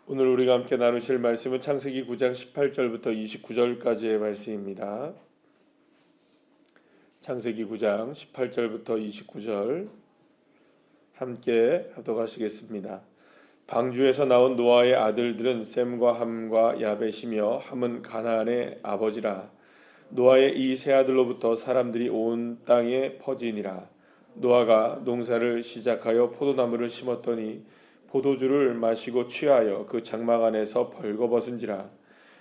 오늘 우리가 함께 나누실 말씀은 창세기 9장 18절부터 29절까지의 말씀입니다. 창세기 9장 18절부터 29절 함께 하도록하시겠습니다. 방주에서 나온 노아의 아들들은 셈과 함과 야벳이며 함은 가나안의 아버지라. 노아의 이 세 아들로부터 사람들이 온 땅에 퍼지니라. 노아가 농사를 시작하여 포도나무를 심었더니 포도주를 마시고 취하여 그 장막 안에서 벌거벗은지라.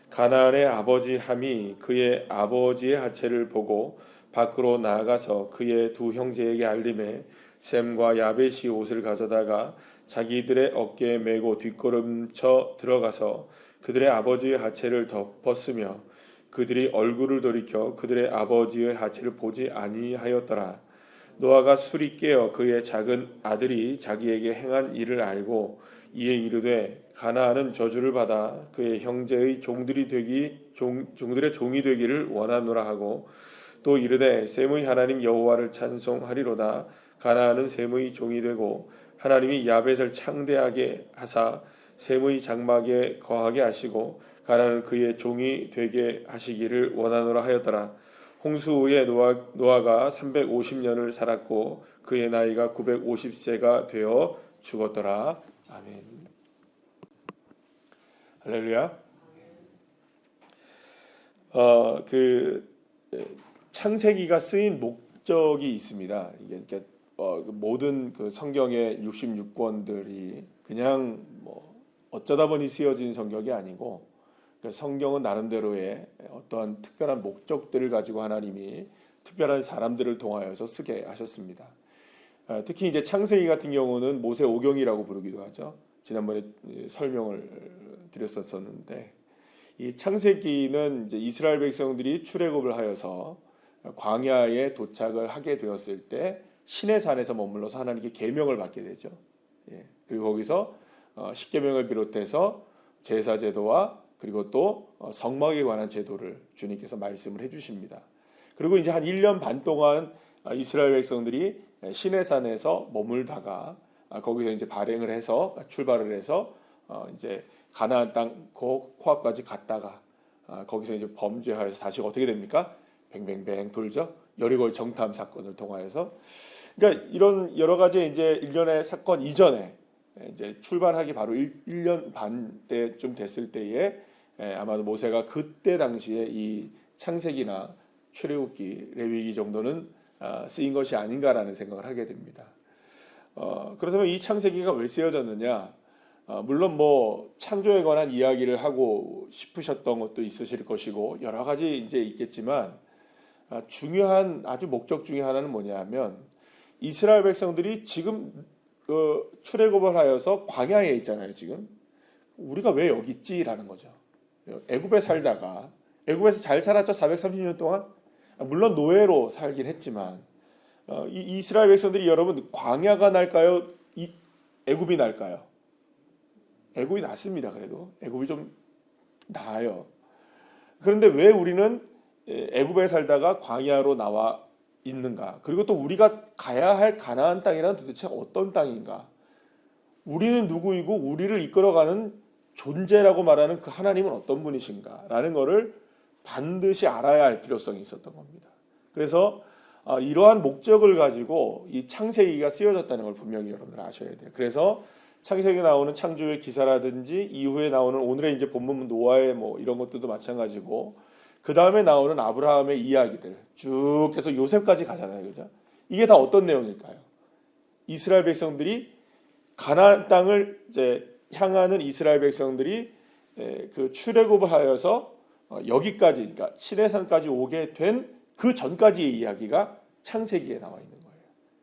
가나안의 아버지 함이 그의 아버지의 하체를 보고 밖으로 나아가서 그의 두 형제에게 알림해 셈과 야벳이 옷을 가져다가 자기들의 어깨에 메고 뒷걸음쳐 들어가서 그들의 아버지의 하체를 덮었으며 그들이 얼굴을 돌이켜 그들의 아버지의 하체를 보지 아니하였더라. 노아가 술이 깨어 그의 작은 아들이 자기에게 행한 일을 알고 이에 이르되 가나안은 저주를 받아 그의 형제의 종들의 종이 되기를 원하노라 하고 또 이르되 셈의 하나님 여호와를 찬송하리로다. 가나안은 셈의 종이 되고 하나님이 야벳을 창대하게 하사 셈의 장막에 거하게 하시고 가나안은 그의 종이 되게 하시기를 원하노라 하였더라. 홍수 후에 노아가 350년을 살았고 그의 나이가 950세가 되어 죽었더라. 아멘. 할렐루야. 창세기가 쓰인 목적이 있습니다. 이게 모든 그 성경의 66권들이 그냥 어쩌다 보니 쓰여진 성경이 아니고 성경은 나름대로의 어떠한 특별한 목적들을 가지고 하나님이 특별한 사람들을 통하여서 쓰게 하셨습니다. 특히 이제 창세기 같은 경우는 모세 오경이라고 부르기도 하죠. 지난번에 설명을 드렸었는데 이 창세기는 이제 이스라엘 백성들이 출애굽을 하여서 광야에 도착을 하게 되었을 때 시내 산에서 머물러서 하나님께 계명을 받게 되죠. 그리고 거기서 십계명을 비롯해서 제사 제도와 그리고 또 성막에 관한 제도를 주님께서 말씀을 해주십니다. 그리고 이제 한 1년 반 동안 이스라엘 백성들이 시내산에서 머물다가 거기서 이제 발행을 해서 출발을 해서 이제 가나안 땅 코앞까지 갔다가 거기서 이제 범죄하여서 다시 어떻게 됩니까? 뱅뱅뱅 돌죠. 여리고 정탐 사건을 통하여서 그러니까 이런 여러 가지 이제 일련의 사건 이전에 이제 출발하기 바로 1년 반 때쯤 됐을 때에 아마도 모세가 그때 당시에 이 창세기나 출애굽기, 레위기 정도는 쓰인 것이 아닌가라는 생각을 하게 됩니다. 그렇다면 이 창세기가 왜 쓰여졌느냐? 물론 창조에 관한 이야기를 하고 싶으셨던 것도 있으실 것이고 여러 가지 이제 있겠지만 중요한 아주 목적 중에 하나는 뭐냐면 이스라엘 백성들이 지금 출애굽을 하여서 광야에 있잖아요. 지금 우리가 왜 여기 있지라는 거죠. 애굽에 살다가 애굽에서 잘 살았죠. 430년 동안. 물론 노예로 살긴 했지만 이 이스라엘 백성들이 여러분 광야가 날까요? 애굽이 날까요? 애굽이 낫습니다. 그래도 애굽이 좀 나아요. 그런데 왜 우리는 애굽에 살다가 광야로 나와 있는가? 그리고 또 우리가 가야 할 가나안 땅이란 도대체 어떤 땅인가? 우리는 누구이고 우리를 이끌어가는 존재라고 말하는 그 하나님은 어떤 분이신가? 라는 것을 반드시 알아야 할 필요성이 있었던 겁니다. 그래서 이러한 목적을 가지고 이 창세기가 쓰여졌다는 걸 분명히 여러분들 아셔야 돼요. 그래서 창세기에 나오는 창조의 기사라든지 이후에 나오는 오늘의 이제 본문 노아의 이런 것들도 마찬가지고 그 다음에 나오는 아브라함의 이야기들 쭉 해서 요셉까지 가잖아요. 그죠? 이게 다 어떤 내용일까요? 이스라엘 백성들이 가나안 땅을 이제 향하는 이스라엘 백성들이 그 출애굽을 하여서 여기까지 그러니까 시내산까지 오게 된 그 전까지의 이야기가 창세기에 나와 있는 거예요.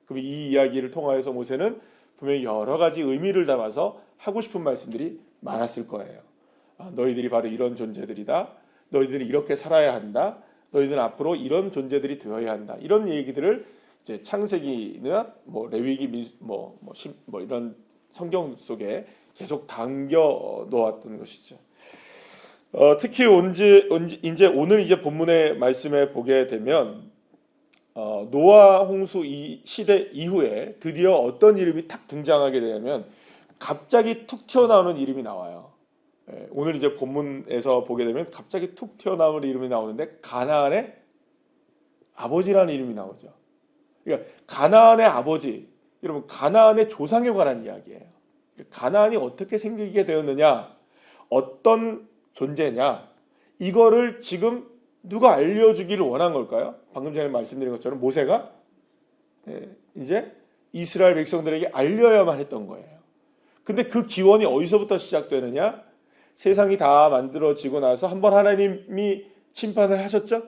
그럼 이 이야기를 통하여서 모세는 분명히 여러 가지 의미를 담아서 하고 싶은 말씀들이 많았을 거예요. 너희들이 바로 이런 존재들이다. 너희들이 이렇게 살아야 한다. 너희들은 앞으로 이런 존재들이 되어야 한다. 이런 얘기들을 이제 창세기나 레위기 이런 성경 속에 계속 당겨 놓았던 것이죠. 특히 이제 오늘 이제 본문의 말씀에 보게 되면 노아 홍수 이 시대 이후에 드디어 어떤 이름이 탁 등장하게 되면 갑자기 툭 튀어나오는 이름이 나와요. 오늘 이제 본문에서 보게 되면 갑자기 툭 튀어나오는 이름이 나오는데 가나안의 아버지라는 이름이 나오죠. 그러니까 가나안의 아버지, 여러분 가나안의 조상에 관한 이야기예요. 가나안이 어떻게 생기게 되었느냐, 어떤 존재냐, 이거를 지금 누가 알려주기를 원한 걸까요? 방금 전에 말씀드린 것처럼 모세가 이제 이스라엘 백성들에게 알려야만 했던 거예요. 근데 그 기원이 어디서부터 시작되느냐? 세상이 다 만들어지고 나서 한번 하나님이 심판을 하셨죠?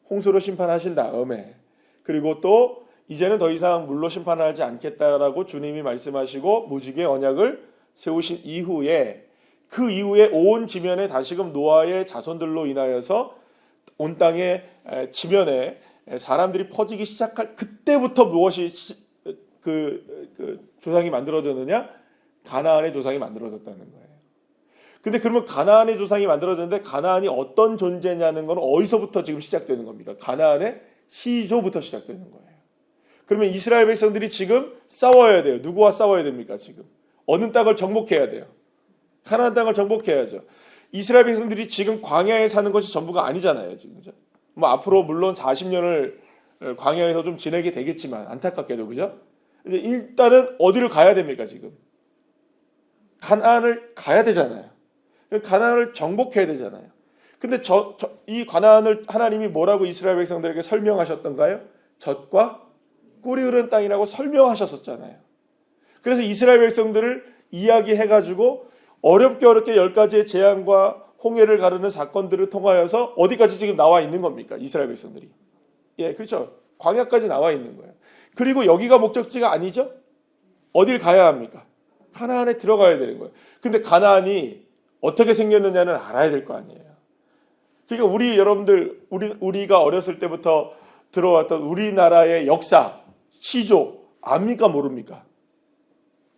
홍수로 심판하신 다음에, 그리고 또 이제는 더 이상 물로 심판하지 않겠다라고 주님이 말씀하시고 무지개 언약을 세우신 이후에, 그 이후에 온 지면에 다시금 노아의 자손들로 인하여서 온 땅의 지면에 사람들이 퍼지기 시작할 그때부터 무엇이 그 조상이 만들어졌느냐? 가나안의 조상이 만들어졌다는 거예요. 근데 그러면 가나안의 조상이 만들어졌는데 가나안이 어떤 존재냐는 건 어디서부터 지금 시작되는 겁니까? 가나안의 시조부터 시작되는 거예요. 그러면 이스라엘 백성들이 지금 싸워야 돼요. 누구와 싸워야 됩니까? 지금 어느 땅을 정복해야 돼요? 가나안 땅을 정복해야죠. 이스라엘 백성들이 지금 광야에 사는 것이 전부가 아니잖아요. 지금 그죠? 뭐 앞으로 물론 40년을 광야에서 좀 지내게 되겠지만 안타깝게도 그죠? 근데 일단은 어디를 가야 됩니까? 지금 가나안을 가야 되잖아요. 가나안을 정복해야 되잖아요. 근데 이 가나안을 하나님이 뭐라고 이스라엘 백성들에게 설명하셨던가요? 젖과 꿀이 흐르는 땅이라고 설명하셨었잖아요. 그래서 이스라엘 백성들을 이야기해가지고 어렵게 10가지의 재앙과 홍해를 가르는 사건들을 통하여서 어디까지 지금 나와 있는 겁니까? 이스라엘 백성들이. 예, 그렇죠. 광야까지 나와 있는 거예요. 그리고 여기가 목적지가 아니죠? 어딜 가야 합니까? 가나안에 들어가야 되는 거예요. 근데 가나안이 어떻게 생겼느냐는 알아야 될 거 아니에요. 그러니까 우리가 어렸을 때부터 들어왔던 우리나라의 역사, 시조 압니까 모릅니까?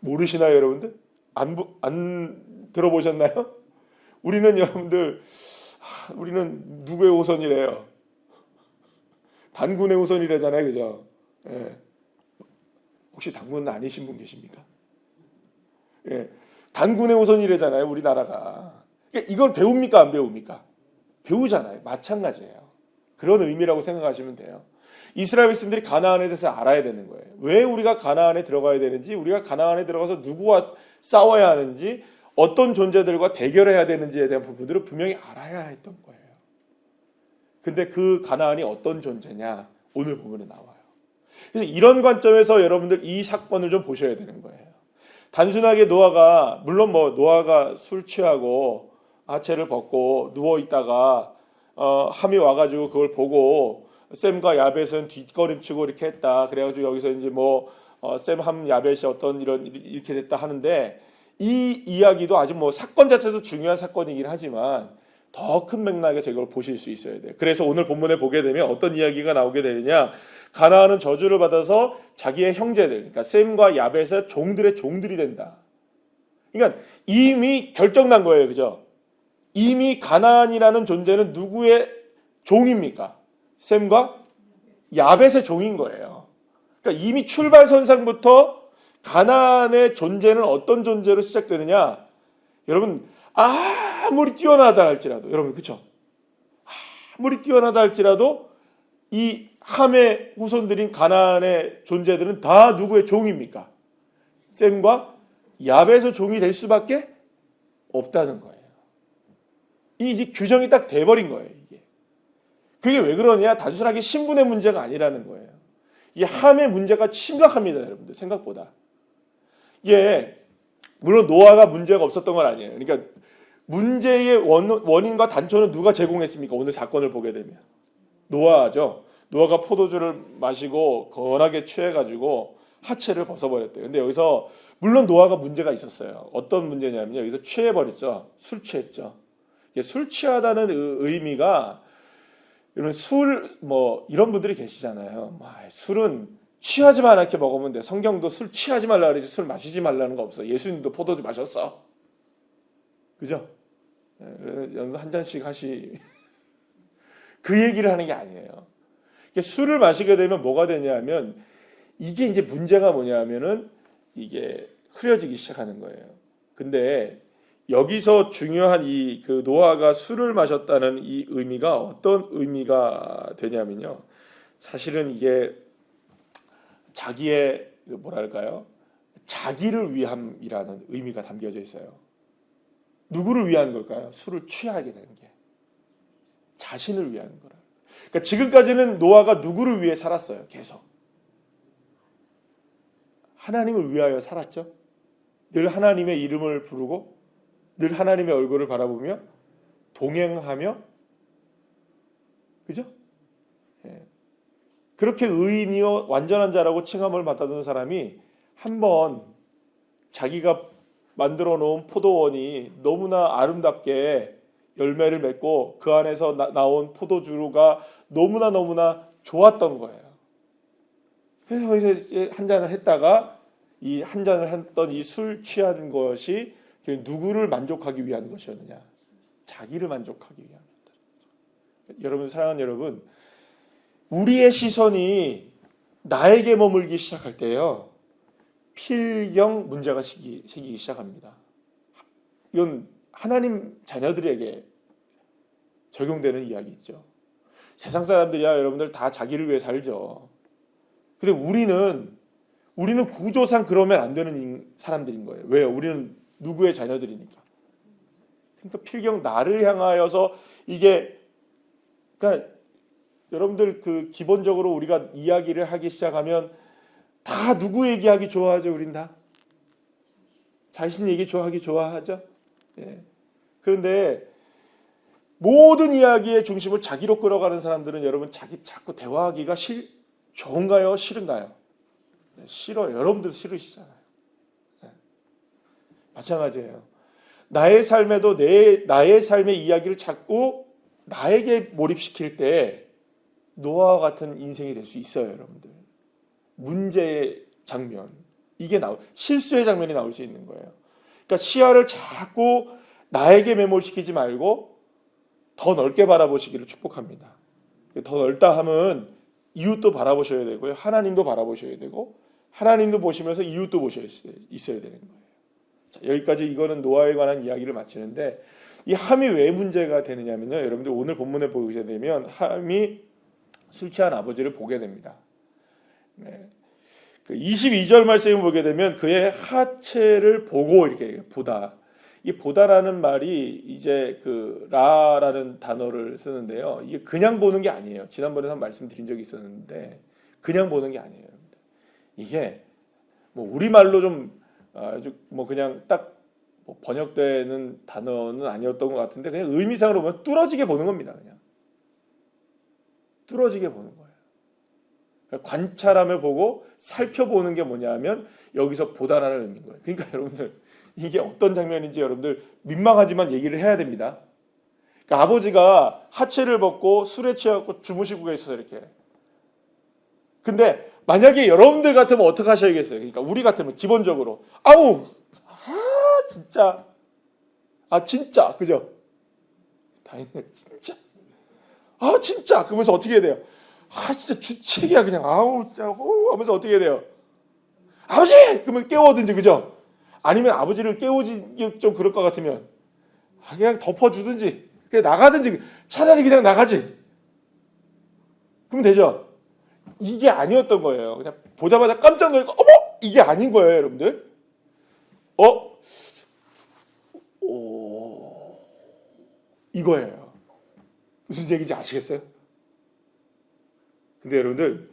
모르시나요, 여러분들? 안 들어보셨나요? 우리는 여러분들 우리는 누구의 후손이래요? 단군의 후손이래잖아요, 그죠? 예. 혹시 단군 아니신 분 계십니까? 예. 단군의 후손이래잖아요, 우리나라가. 그러니까 이걸 배웁니까, 안 배웁니까? 배우잖아요. 마찬가지예요. 그런 의미라고 생각하시면 돼요. 이스라엘 백성들이 가나안에 대해서 알아야 되는 거예요. 왜 우리가 가나안에 들어가야 되는지, 우리가 가나안에 들어가서 누구와 싸워야 하는지, 어떤 존재들과 대결해야 되는지에 대한 부분들을 분명히 알아야 했던 거예요. 근데 그 가나안이 어떤 존재냐, 오늘 보면 나와요. 그래서 이런 관점에서 여러분들 이 사건을 좀 보셔야 되는 거예요. 단순하게 노아가, 물론 뭐 노아가 술 취하고 하체를 벗고 누워 있다가 함이 와가지고 그걸 보고 셈과 야벳은 뒷걸음치고 이렇게 했다. 그래가지고 여기서 이제 뭐 셈, 함, 야벳이 어떤 이렇게 됐다 하는데, 이 이야기도 아주 뭐 사건 자체도 중요한 사건이긴 하지만 더 큰 맥락에서 이걸 보실 수 있어야 돼요. 그래서 오늘 본문에 보게 되면 어떤 이야기가 나오게 되느냐, 가나안은 저주를 받아서 자기의 형제들, 그러니까 셈과 야벳의 종들이 된다. 그러니까 이미 결정난 거예요, 그죠? 이미 가나안이라는 존재는 누구의 종입니까? 셈과 야벳의 종인 거예요. 그러니까 이미 출발선상부터 가나안의 존재는 어떤 존재로 시작되느냐? 여러분, 아무리 뛰어나다 할지라도, 여러분 그렇죠? 아무리 뛰어나다 할지라도 이 함의 후손들인 가나안의 존재들은 다 누구의 종입니까? 셈과 야벳의 종이 될 수밖에 없다는 거예요. 이 규정이 딱 돼버린 거예요. 이게. 그게 왜 그러냐? 단순하게 신분의 문제가 아니라는 거예요. 이 함의 문제가 심각합니다, 여러분들 생각보다. 이게 물론 노아가 문제가 없었던 건 아니에요. 그러니까 문제의 원인과 단초는 누가 제공했습니까? 오늘 사건을 보게 되면 노아죠. 노아가 포도주를 마시고 거나게 취해가지고 하체를 벗어버렸대요. 근데 여기서 물론 노아가 문제가 있었어요. 어떤 문제냐면요, 여기서 취해버렸죠. 술 취했죠. 술 취하다는 의미가, 이런 이런 분들이 계시잖아요. 술은 취하지만 않게 먹으면 돼. 성경도 술 취하지 말라 그러지 술 마시지 말라는 거 없어. 예수님도 포도주 마셨어. 그죠? 한 잔씩 그 얘기를 하는 게 아니에요. 술을 마시게 되면 뭐가 되냐면, 이게 이제 문제가 뭐냐면은 이게 흐려지기 시작하는 거예요. 근데 여기서 중요한 이 그 노아가 술을 마셨다는 이 의미가 어떤 의미가 되냐면요. 사실은 이게 자기의 뭐랄까요? 자기를 위함이라는 의미가 담겨져 있어요. 누구를 위한 걸까요? 술을 취하게 되는 게 자신을 위한 거라. 그러니까 지금까지는 노아가 누구를 위해 살았어요? 계속 하나님을 위하여 살았죠. 늘 하나님의 이름을 부르고 늘 하나님의 얼굴을 바라보며 동행하며, 그죠? 예. 그렇게 의인이요 완전한 자라고 칭함을 받았던 사람이 한번 자기가 만들어 놓은 포도원이 너무나 아름답게 열매를 맺고 그 안에서 나온 포도주가 너무나 좋았던 거예요. 그래서 거기서 한 잔을 했다가 이 한 잔을 했던 이 술 취한 것이 누구를 만족하기 위한 것이었느냐? 자기를 만족하기 위함이었다. 여러분, 사랑하는 여러분, 우리의 시선이 나에게 머물기 시작할 때요, 필경 문제가 생기기 시작합니다. 이건 하나님 자녀들에게 적용되는 이야기죠. 세상 사람들이야 여러분들 다 자기를 위해 살죠. 근데 우리는 구조상 그러면 안 되는 사람들인 거예요. 왜요? 우리는 누구의 자녀들이니까. 그러니까 필경 나를 향하여서 이게, 그러니까 여러분들 그 기본적으로 우리가 이야기를 하기 시작하면 다 누구 얘기하기 좋아하죠? 우린 다 자신 얘기 좋아하죠. 예. 그런데 모든 이야기의 중심을 자기로 끌어가는 사람들은 여러분 자꾸 대화하기가 좋은가요? 싫은가요? 네, 싫어요. 여러분들 싫으시잖아요. 네. 마찬가지예요. 나의 삶에도 나의 삶의 이야기를 자꾸 나에게 몰입시킬 때 노아와 같은 인생이 될 수 있어요, 여러분들. 문제의 장면, 실수의 장면이 나올 수 있는 거예요. 그러니까 시야를 자꾸 나에게 매몰시키지 말고 더 넓게 바라보시기를 축복합니다. 더 넓다 함은 이웃도 바라보셔야 되고요, 하나님도 바라보셔야 되고, 하나님도 보시면서 이웃도 보셔야 있어야 되는 거예요. 자, 여기까지 이거는 노아에 관한 이야기를 마치는데, 이 함이 왜 문제가 되느냐면요, 여러분들 오늘 본문에 보게 되면 함이 술 취한 아버지를 보게 됩니다. 네. 그 22절 말씀을 보게 되면 그의 하체를 보고 이렇게 보다. 이 보다라는 말이 이제 그 라라는 단어를 쓰는데요. 이게 그냥 보는 게 아니에요. 지난번에 한 말씀드린 적이 있었는데 그냥 보는 게 아니에요. 이게 뭐 우리말로 좀 아주 뭐 그냥 딱 뭐 번역되는 단어는 아니었던 것 같은데 그냥 의미상으로 보면 뚫어지게 보는 겁니다. 그냥 뚫어지게 보는 거예요. 관찰하며 보고 살펴보는 게 뭐냐면 여기서 보다라는 의미인 거예요. 그러니까 여러분들 이게 어떤 장면인지 여러분들 민망하지만 얘기를 해야 됩니다. 그러니까 아버지가 하체를 벗고 술에 취하고 주무시고 계셔서 이렇게. 근데 만약에 여러분들 같으면 어떻게 하셔야겠어요? 그러니까 우리 같으면 기본적으로 진짜 그죠? 당연히 진짜 진짜 그러면서 어떻게 해야 돼요? 진짜 주책이야 그냥 진짜 하면서 어떻게 해야 돼요? 아버지! 그러면 깨워든지, 그죠? 아니면 아버지를 깨우지 좀 그럴 것 같으면 그냥 덮어주든지 그냥 나가든지 차라리 그냥 나가지. 그러면 되죠? 이게 아니었던 거예요. 그냥 보자마자 깜짝 놀고 어머! 이게 아닌 거예요, 여러분들. 이거예요. 무슨 얘기인지 아시겠어요? 근데 여러분들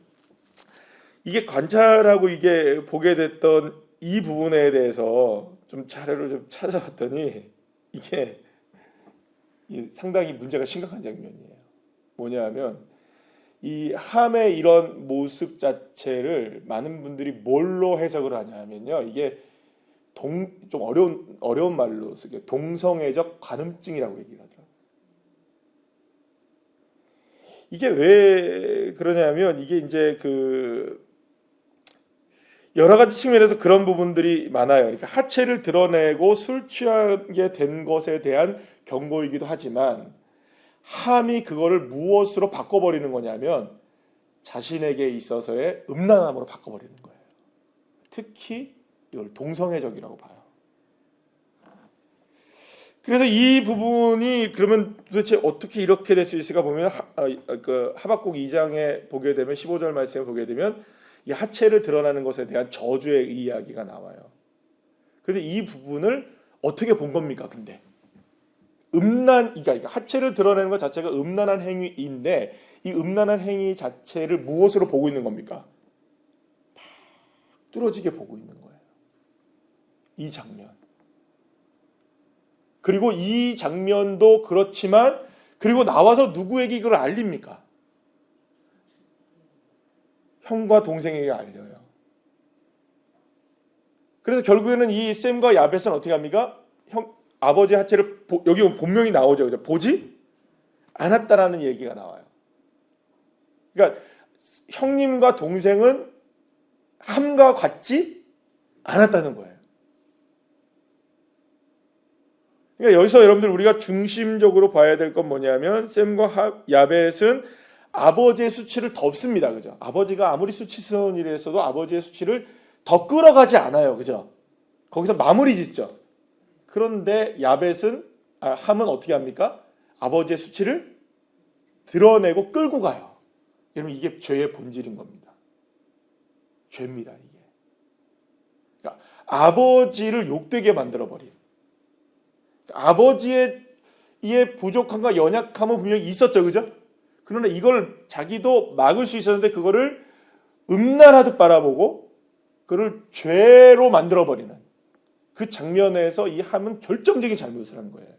이게 관찰하고 이게 보게 됐던 이 부분에 대해서 좀 자료를 좀 찾아봤더니 이게 상당히 문제가 심각한 장면이에요. 뭐냐면 이 함의 이런 모습 자체를 많은 분들이 뭘로 해석을 하냐면요, 이게 좀 어려운 말로 쓰게 동성애적 관음증이라고 얘기를 하더라고요. 이게 왜 그러냐면 이게 이제 그 여러 가지 측면에서 그런 부분들이 많아요. 그러니까 하체를 드러내고 술 취하게 된 것에 대한 경고이기도 하지만 함이 그거를 무엇으로 바꿔버리는 거냐면 자신에게 있어서의 음란함으로 바꿔버리는 거예요. 특히 이걸 동성애적이라고 봐요. 그래서 이 부분이 그러면 도대체 어떻게 이렇게 될 수 있을까 보면 그 하박국 2장에 보게 되면 15절 말씀에 보게 되면 이 하체를 드러나는 것에 대한 저주의 이야기가 나와요. 그런데 이 부분을 어떻게 본 겁니까? 근데 그러니까 하체를 드러내는 것 자체가 음란한 행위인데 이 음란한 행위 자체를 무엇으로 보고 있는 겁니까? 뚫어지게 보고 있는 거예요. 이 장면. 그리고 이 장면도 그렇지만 그리고 나와서 누구에게 이걸 알립니까? 형과 동생에게 알려요. 그래서 결국에는 이 셈과 야벳은 어떻게 합니까? 아버지 하체를 여기 본명이 나오죠. 그죠? 보지 않았다라는 얘기가 나와요. 그러니까 형님과 동생은 함과 같지 않았다는 거예요. 그러니까 여기서 여러분들 우리가 중심적으로 봐야 될 건 뭐냐면 셈과 야벳은 아버지의 수치를 덮습니다. 그죠? 아버지가 아무리 수치스러운 일을 했어도 아버지의 수치를 더 끌어가지 않아요. 그죠? 거기서 마무리 짓죠. 그런데 함은 어떻게 합니까? 아버지의 수치를 드러내고 끌고 가요. 여러분 이게 죄의 본질인 겁니다. 죄입니다. 이게. 그러니까 아버지를 욕되게 만들어버린. 아버지의 부족함과 연약함은 분명히 있었죠. 그죠? 그러나 이걸 자기도 막을 수 있었는데 그거를 음란하듯 바라보고 그를 죄로 만들어버리는 그 장면에서 이 함은 결정적인 잘못을 한 거예요.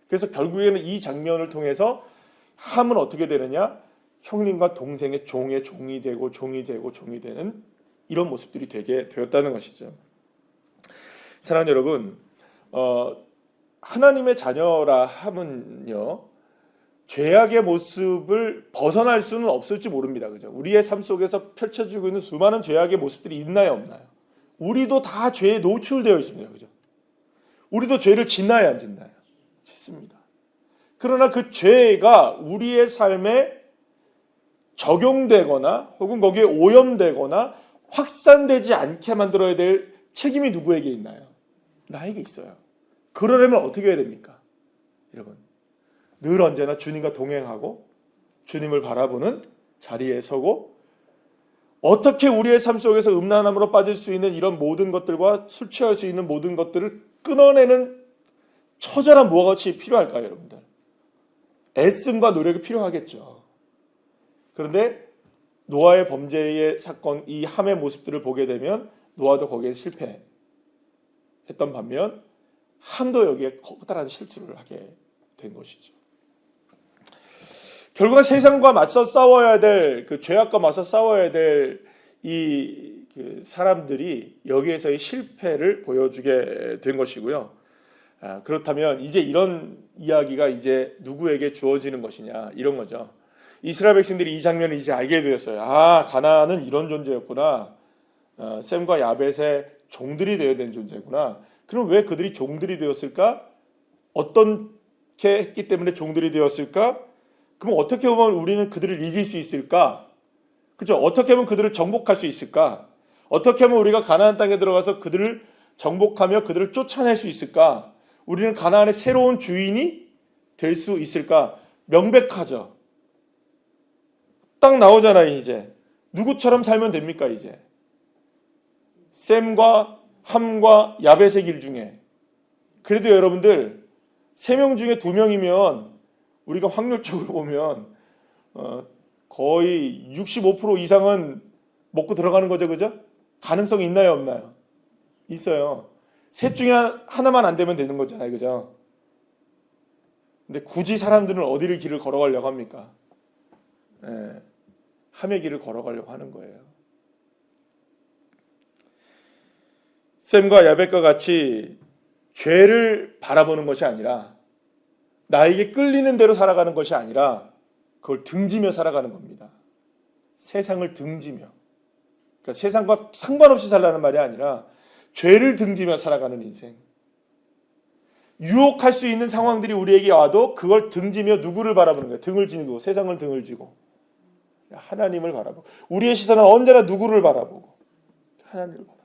그래서 결국에는 이 장면을 통해서 함은 어떻게 되느냐? 형님과 동생의 종이 되고 되는 이런 모습들이 되게 되었다는 것이죠. 사랑하는 여러분, 하나님의 자녀라 함은요, 죄악의 모습을 벗어날 수는 없을지 모릅니다. 그죠? 우리의 삶 속에서 펼쳐지고 있는 수많은 죄악의 모습들이 있나요, 없나요? 우리도 다 죄에 노출되어 있습니다. 그죠? 우리도 죄를 짓나요, 안 짓나요? 짓습니다. 그러나 그 죄가 우리의 삶에 적용되거나 혹은 거기에 오염되거나 확산되지 않게 만들어야 될 책임이 누구에게 있나요? 나에게 있어요. 그러려면 어떻게 해야 됩니까? 여러분, 늘 언제나 주님과 동행하고 주님을 바라보는 자리에 서고 어떻게 우리의 삶 속에서 음란함으로 빠질 수 있는 이런 모든 것들과 술 취할 수 있는 모든 것들을 끊어내는 처절한 무엇이 필요할까요, 여러분들? 애씀과 노력이 필요하겠죠. 그런데 노아의 범죄의 사건, 이 함의 모습들을 보게 되면 노아도 거기에 실패했던 반면 함도 여기에 커다란 실수를 하게 된 것이죠. 결국은 세상과 맞서 싸워야 될 그 죄악과 맞서 싸워야 될 이 사람들이 여기에서의 실패를 보여주게 된 것이고요. 그렇다면 이제 이런 이야기가 이제 누구에게 주어지는 것이냐 이런 거죠. 이스라엘 백성들이 이 장면을 이제 알게 되었어요. 가나안은 이런 존재였구나. 셈과 야벳의 종들이 되어야 되는 존재구나. 그럼 왜 그들이 종들이 되었을까? 어떻게 했기 때문에 종들이 되었을까? 그럼 어떻게 보면 우리는 그들을 이길 수 있을까? 그죠? 어떻게 하면 그들을 정복할 수 있을까? 어떻게 하면 우리가 가나안 땅에 들어가서 그들을 정복하며 그들을 쫓아낼 수 있을까? 우리는 가나안의 새로운 주인이 될 수 있을까? 명백하죠. 딱 나오잖아요. 이제 누구처럼 살면 됩니까? 이제 셈과 함과 야벳의 길 중에. 그래도 여러분들 3명 중에 2명이면 우리가 확률적으로 보면 거의 65% 이상은 먹고 들어가는 거죠. 그죠? 가능성이 있나요, 없나요? 있어요. 셋 중에 하나만 안 되면 되는 거잖아요. 그죠? 근데 굳이 사람들은 어디를 길을 걸어가려고 합니까? 함의 길을 걸어가려고 하는 거예요. 셈과 야벳과 같이 죄를 바라보는 것이 아니라 나에게 끌리는 대로 살아가는 것이 아니라 그걸 등지며 살아가는 겁니다. 세상을 등지며. 그러니까 세상과 상관없이 살라는 말이 아니라 죄를 등지며 살아가는 인생. 유혹할 수 있는 상황들이 우리에게 와도 그걸 등지며 누구를 바라보는 거예요? 등을 지고 세상을 등을 지고 하나님을 바라보고 우리의 시선은 언제나 누구를 바라보고 하나님을 바라보고.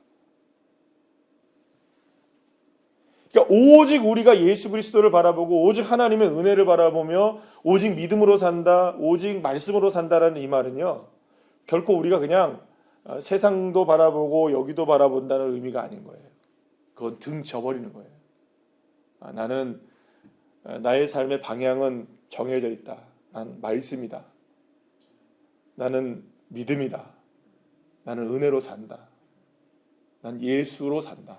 그러니까 그러니까 오직 우리가 예수 그리스도를 바라보고 오직 하나님의 은혜를 바라보며 오직 믿음으로 산다, 오직 말씀으로 산다라는 이 말은요, 결코 우리가 그냥 세상도 바라보고 여기도 바라본다는 의미가 아닌 거예요. 그건 등 져버리는 거예요. 나는 나의 삶의 방향은 정해져 있다. 난 말씀이다. 나는 믿음이다. 나는 은혜로 산다. 난 예수로 산다.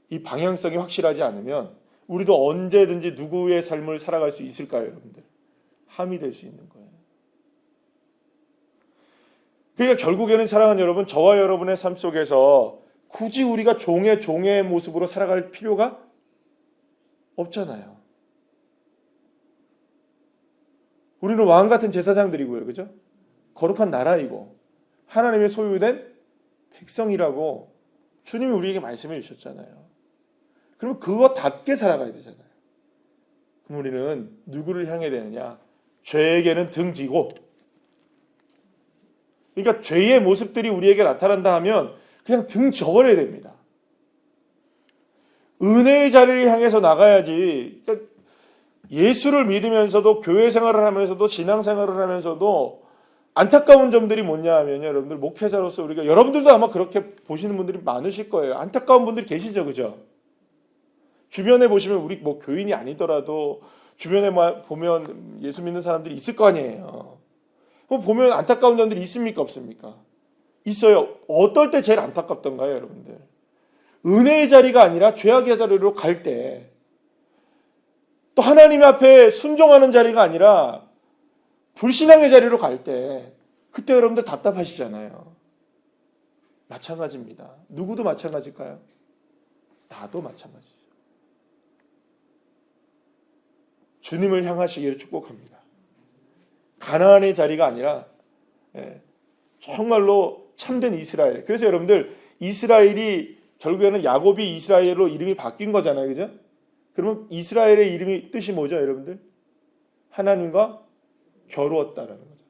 이 방향성이 확실하지 않으면 우리도 언제든지 누구의 삶을 살아갈 수 있을까요, 여러분들? 함이 될 수 있는 거예요. 그러니까 결국에는 사랑하는 여러분, 저와 여러분의 삶 속에서 굳이 우리가 종의 모습으로 살아갈 필요가 없잖아요. 우리는 왕 같은 제사장들이고요, 그죠? 거룩한 나라이고 하나님의 소유된 백성이라고 주님이 우리에게 말씀해 주셨잖아요. 그러면 그것답게 살아가야 되잖아요. 그럼 우리는 누구를 향해 되느냐? 죄에게는 등지고, 그러니까 죄의 모습들이 우리에게 나타난다 하면 그냥 등 져버려야 됩니다. 은혜의 자리를 향해서 나가야지. 그러니까 예수를 믿으면서도 교회 생활을 하면서도 신앙 생활을 하면서도 안타까운 점들이 뭐냐 하면요, 여러분들 목회자로서 우리가, 여러분들도 아마 그렇게 보시는 분들이 많으실 거예요. 안타까운 분들이 계시죠, 그죠? 주변에 보시면 우리 뭐 교인이 아니더라도 주변에 보면 예수 믿는 사람들이 있을 거 아니에요. 그럼 보면 안타까운 점들이 있습니까, 없습니까? 있어요. 어떨 때 제일 안타깝던가요, 여러분들? 은혜의 자리가 아니라 죄악의 자리로 갈 때, 또 하나님 앞에 순종하는 자리가 아니라 불신앙의 자리로 갈 때, 그때 여러분들 답답하시잖아요. 마찬가지입니다. 누구도 마찬가지일까요? 나도 마찬가지죠. 주님을 향하시기를 축복합니다. 가나안의 자리가 아니라 정말로 참된 이스라엘. 그래서 여러분들, 이스라엘이 결국에는 야곱이 이스라엘로 이름이 바뀐 거잖아요, 그죠? 그러면 이스라엘의 이름이 뜻이 뭐죠, 여러분들? 하나님과 겨루었다라는 거죠.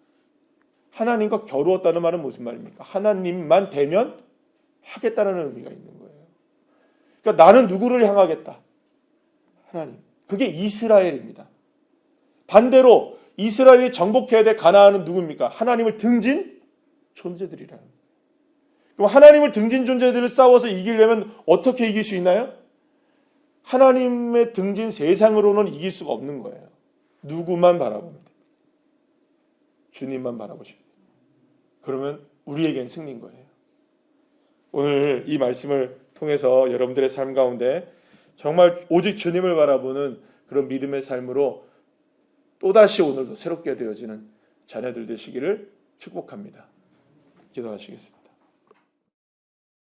하나님과 겨루었다는 말은 무슨 말입니까? 하나님만 되면 하겠다는 의미가 있는 거예요. 그러니까 나는 누구를 향하겠다? 하나님. 그게 이스라엘입니다. 반대로 이스라엘이 정복해야 될 가나안은 누굽니까? 하나님을 등진 존재들이라는 거예요. 그럼 하나님을 등진 존재들을 싸워서 이기려면 어떻게 이길 수 있나요? 하나님의 등진 세상으로는 이길 수가 없는 거예요. 누구만 바라보면 됩니다. 주님만 바라보십니다. 그러면 우리에겐 승리인 거예요. 오늘 이 말씀을 통해서 여러분들의 삶 가운데 정말 오직 주님을 바라보는 그런 믿음의 삶으로 또다시 오늘도 새롭게 되어지는 자녀들 되시기를 축복합니다. 기도하시겠습니다.